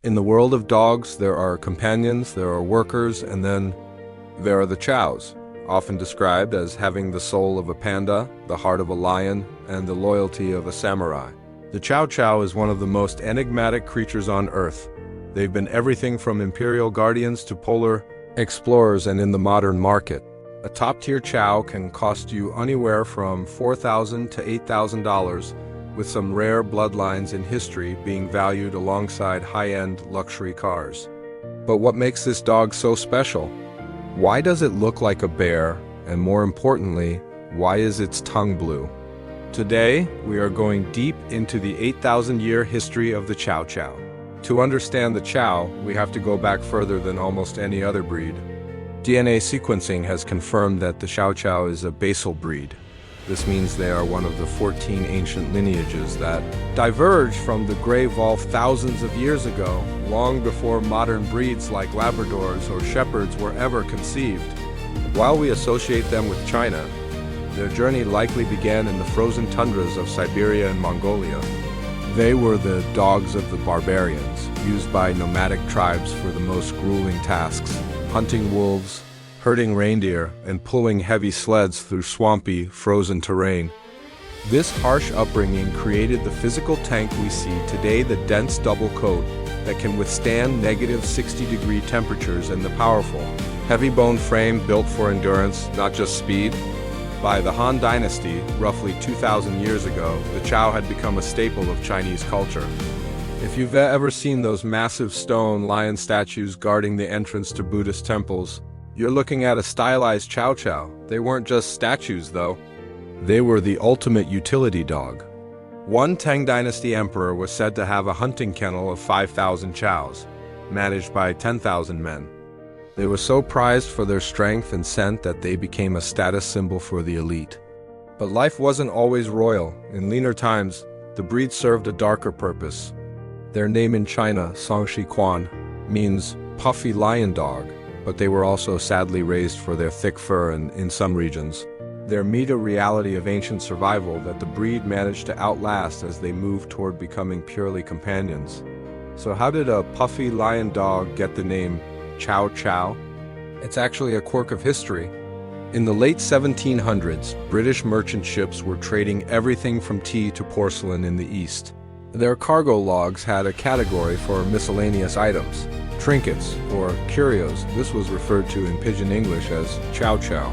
In the world of dogs, there are companions, there are workers, and then there are the Chows, often described as having the soul of a panda, the heart of a lion, and the loyalty of a samurai. The Chow Chow is one of the most enigmatic creatures on Earth. They've been everything from Imperial guardians to polar explorers and in the modern market. A top-tier Chow can cost you anywhere from $4,000 to $8,000, with some rare bloodlines in history being valued alongside high-end luxury cars. But what makes this dog so special? Why does it look like a bear? And more importantly, why is its tongue blue? Today, we are going deep into the 8,000-year history of the Chow Chow. To understand the Chow, we have to go back further than almost any other breed. DNA sequencing has confirmed that the Chow Chow is a basal breed. This means they are one of the 14 ancient lineages that diverged from the gray wolf thousands of years ago, long before modern breeds like Labradors or Shepherds were ever conceived. While we associate them with China, their journey likely began in the frozen tundras of Siberia and Mongolia. They were the dogs of the barbarians, used by nomadic tribes for the most grueling tasks, hunting wolves, herding reindeer, and pulling heavy sleds through swampy, frozen terrain. This harsh upbringing created the physical tank we see today, the dense double coat that can withstand negative 60-degree temperatures, and the powerful, heavy bone frame built for endurance, not just speed. By the Han Dynasty, roughly 2,000 years ago, the Chow had become a staple of Chinese culture. If you've ever seen those massive stone lion statues guarding the entrance to Buddhist temples, you're looking at a stylized Chow Chow. They weren't just statues, though. They were the ultimate utility dog. One Tang Dynasty emperor was said to have a hunting kennel of 5,000 Chows, managed by 10,000 men. They were so prized for their strength and scent that they became a status symbol for the elite. But life wasn't always royal. In leaner times, the breed served a darker purpose. Their name in China, Songshi Quan, means puffy lion dog, but they were also sadly raised for their thick fur and, in some regions, their meet a reality of ancient survival that the breed managed to outlast as they moved toward becoming purely companions. So how did a puffy lion dog get the name Chow Chow? It's actually a quirk of history. In the late 1700s, British merchant ships were trading everything from tea to porcelain in the East. Their cargo logs had a category for miscellaneous items, trinkets, or curios. This was referred to in Pidgin English as Chow Chow.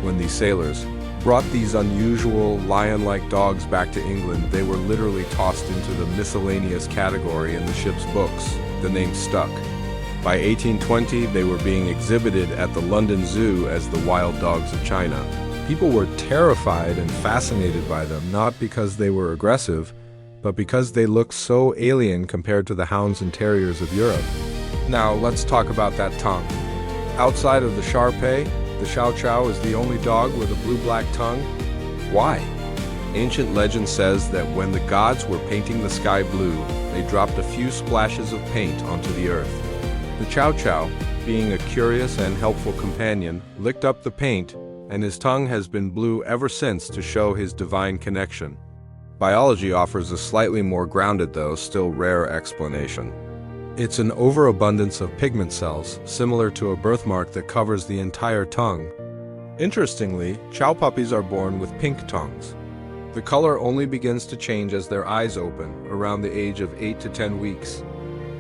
When these sailors brought these unusual lion-like dogs back to England, they were literally tossed into the miscellaneous category in the ship's books. The name stuck. By 1820, they were being exhibited at the London Zoo as the wild dogs of China. People were terrified and fascinated by them, not because they were aggressive, but because they looked so alien compared to the hounds and terriers of Europe. Now, let's talk about that tongue. Outside of the Shar-Pei, the Chow Chow is the only dog with a blue-black tongue. Why? Ancient legend says that when the gods were painting the sky blue, they dropped a few splashes of paint onto the earth. The Chow Chow, being a curious and helpful companion, licked up the paint, and his tongue has been blue ever since to show his divine connection. Biology offers a slightly more grounded, though still rare, explanation. It's an overabundance of pigment cells, similar to a birthmark that covers the entire tongue. Interestingly, Chow puppies are born with pink tongues. The color only begins to change as their eyes open, around the age of 8 to 10 weeks.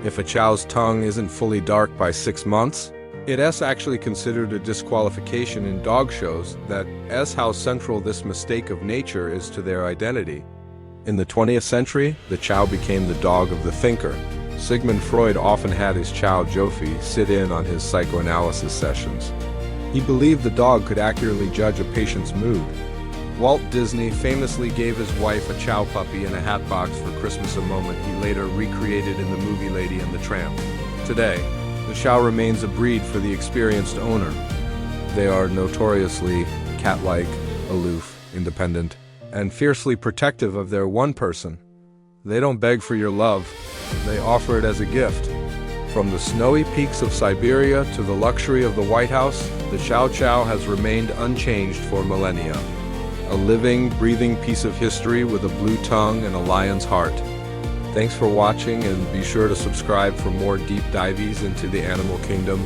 If a Chow's tongue isn't fully dark by 6 months, it's actually considered a disqualification in dog shows. That's how central this mistake of nature is to their identity. In the 20th century, the Chow became the dog of the thinker. Sigmund Freud often had his Chow Joffy sit in on his psychoanalysis sessions. He believed the dog could accurately judge a patient's mood. Walt Disney famously gave his wife a Chow puppy in a hat box for Christmas, a moment he later recreated in the movie Lady and the Tramp. Today, the Chow remains a breed for the experienced owner. They are notoriously cat-like, aloof, independent, and fiercely protective of their one person. They don't beg for your love, they offer it as a gift. From the snowy peaks of Siberia to the luxury of the White House, the Chow Chow has remained unchanged for millennia. A living, breathing piece of history with a blue tongue and a lion's heart. Thanks for watching, and be sure to subscribe for more deep dives into the animal kingdom.